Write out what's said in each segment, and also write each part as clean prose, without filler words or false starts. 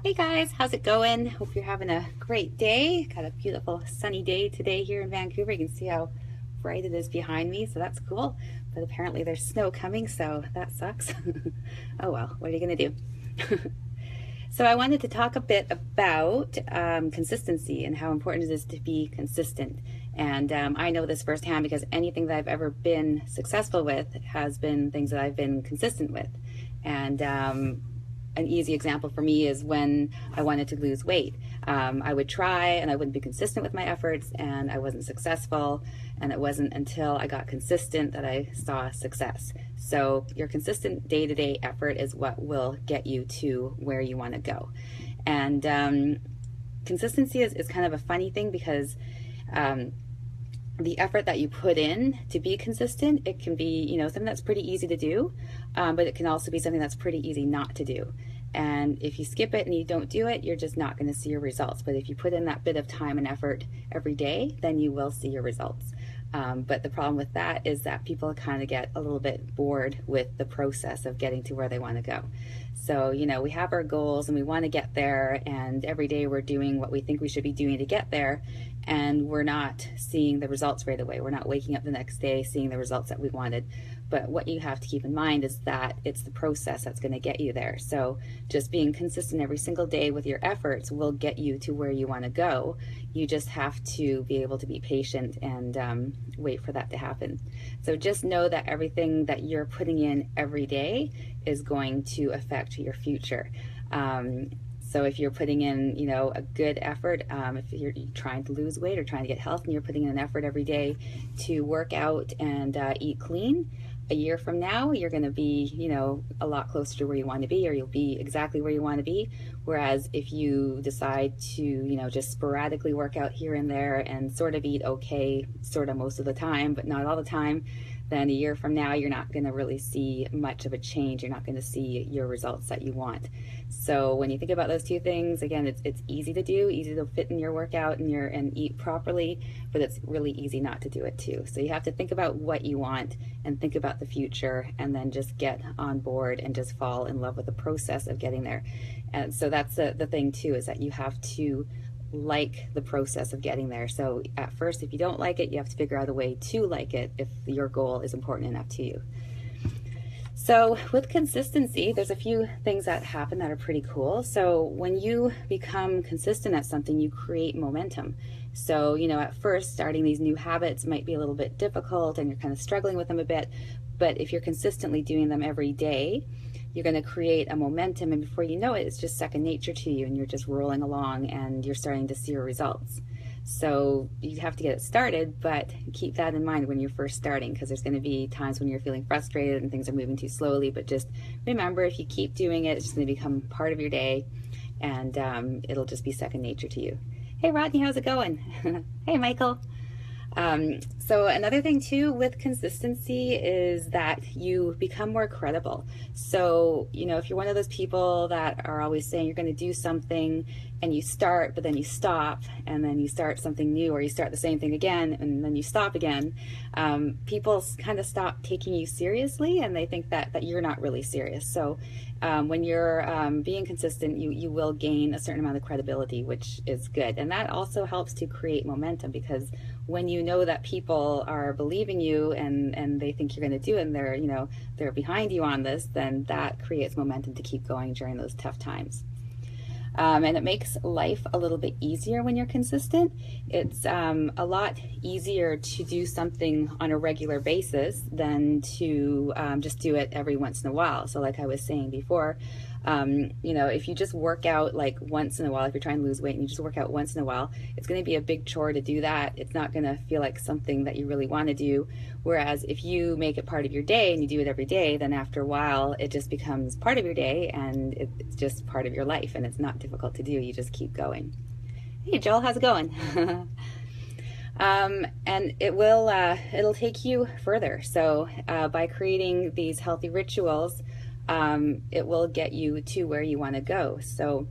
Hey guys, how's it going? Hope you're having a great day. Got a beautiful sunny day today here in Vancouver. You can see how bright it is behind me, so that's cool. But apparently there's snow coming, so that sucks. Oh well, what are you gonna do? So I wanted to talk a bit about consistency and how important it is to be consistent. And I know this firsthand because anything that I've ever been successful with has been things that I've been consistent with. And an easy example for me is when I wanted to lose weight. I would try and I wouldn't be consistent with my efforts and I wasn't successful, and it wasn't until I got consistent that I saw success. So your consistent day-to-day effort is what will get you to where you want to go. And consistency is kind of a funny thing because the effort that you put in to be consistent, it can be, something that's pretty easy to do, but it can also be something that's pretty easy not to do. And if you skip it and you don't do it, you're just not going to see your results. But if you put in that bit of time and effort every day, then you will see your results. But the problem with that is that people kind of get a little bit bored with the process of getting to where they want to go. So, we have our goals and we want to get there, and every day we're doing what we think we should be doing to get there, and we're not seeing the results right away. We're not waking up the next day seeing the results that we wanted. But what you have to keep in mind is that it's the process that's going to get you there. So just being consistent every single day with your efforts will get you to where you want to go. You just have to be able to be patient and wait for that to happen. So just know that everything that you're putting in every day is going to affect your future. So if you're putting in, a good effort, if you're trying to lose weight or trying to get health and you're putting in an effort every day to work out and eat clean, a year from now, you're going to be, a lot closer to where you want to be, or you'll be exactly where you want to be. Whereas if you decide to, just sporadically work out here and there and sort of eat okay, sort of most of the time, but not all the time, then a year from now, you're not going to really see much of a change. You're not going to see your results that you want. So when you think about those two things, again, it's easy to do, easy to fit in your workout and eat properly, but it's really easy not to do it too. So you have to think about what you want and think about the future, and then just get on board and just fall in love with the process of getting there. And so that's the thing too, is that you have to like the process of getting there. So at first, if you don't like it, you have to figure out a way to like it if your goal is important enough to you. So with consistency, there's a few things that happen that are pretty cool. So when you become consistent at something, you create momentum. So, at first starting these new habits might be a little bit difficult and you're kind of struggling with them a bit, but if you're consistently doing them every day, you're going to create a momentum, and before you know it, it's just second nature to you and you're just rolling along and you're starting to see your results. So you have to get it started, but keep that in mind when you're first starting, because there's going to be times when you're feeling frustrated and things are moving too slowly. But just remember, if you keep doing it, it's just going to become part of your day, and it'll just be second nature to you. Hey Rodney, how's it going? Hey Michael. So another thing too with consistency is that you become more credible. So, if you're one of those people that are always saying you're going to do something and you start, but then you stop, and then you start something new, or you start the same thing again and then you stop again, people kind of stop taking you seriously, and they think that you're not really serious. So when you're being consistent, you will gain a certain amount of credibility, which is good. And that also helps to create momentum, because when you know that people are believing you and they think you're going to do it, and they're behind you on this, then that creates momentum to keep going during those tough times. And it makes life a little bit easier when you're consistent. It's a lot easier to do something on a regular basis than to just do it every once in a while. So like I was saying before, if you just work out like once in a while, if you're trying to lose weight and you just work out once in a while, it's going to be a big chore to do that. It's not going to feel like something that you really want to do. Whereas if you make it part of your day and you do it every day, then after a while it just becomes part of your day, and it's just part of your life, and it's not difficult to do. You just keep going. Hey Joel, how's it going? And it'll take you further. So by creating these healthy rituals, it will get you to where you want to go. So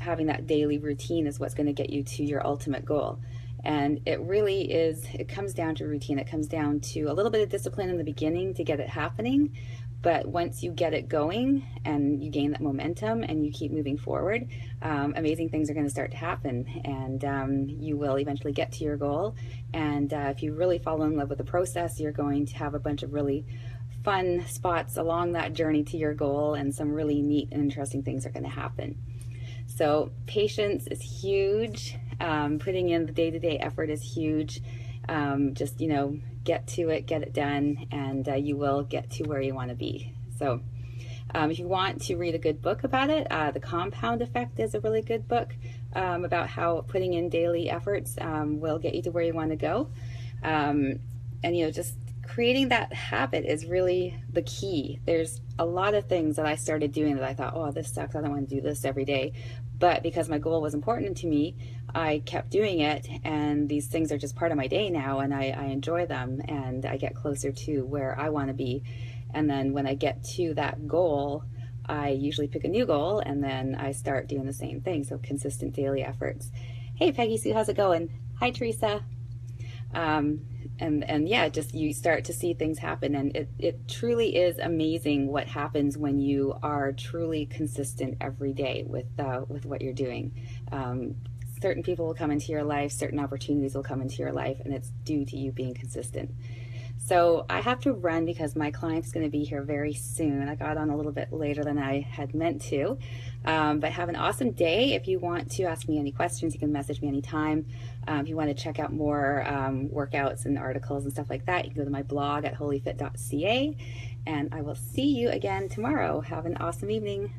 having that daily routine is what's going to get you to your ultimate goal. And it comes down to routine. It comes down to a little bit of discipline in the beginning to get it happening, But once you get it going and you gain that momentum and you keep moving forward, amazing things are going to start to happen, and you will eventually get to your goal. And if you really fall in love with the process, you're going to have a bunch of really fun spots along that journey to your goal, and some really neat and interesting things are going to happen. So patience is huge. Putting in the day-to-day effort is huge. Just, get to it, get it done, and you will get to where you want to be. So if you want to read a good book about it, The Compound Effect is a really good book about how putting in daily efforts will get you to where you want to go. And just creating that habit is really the key. There's a lot of things that I started doing that I thought, oh, this sucks, I don't want to do this every day. But because my goal was important to me, I kept doing it, and these things are just part of my day now, and I enjoy them, and I get closer to where I want to be. And then when I get to that goal, I usually pick a new goal, and then I start doing the same thing. So consistent daily efforts. Hey, Peggy Sue, how's it going? Hi, Teresa. And yeah, just you start to see things happen, and it truly is amazing what happens when you are truly consistent every day with what you're doing. Certain people will come into your life, certain opportunities will come into your life, and it's due to you being consistent. So I have to run because my client's going to be here very soon. I got on a little bit later than I had meant to, but have an awesome day. If you want to ask me any questions, you can message me anytime. If you want to check out more workouts and articles and stuff like that, you can go to my blog at holyfit.ca, and I will see you again tomorrow. Have an awesome evening.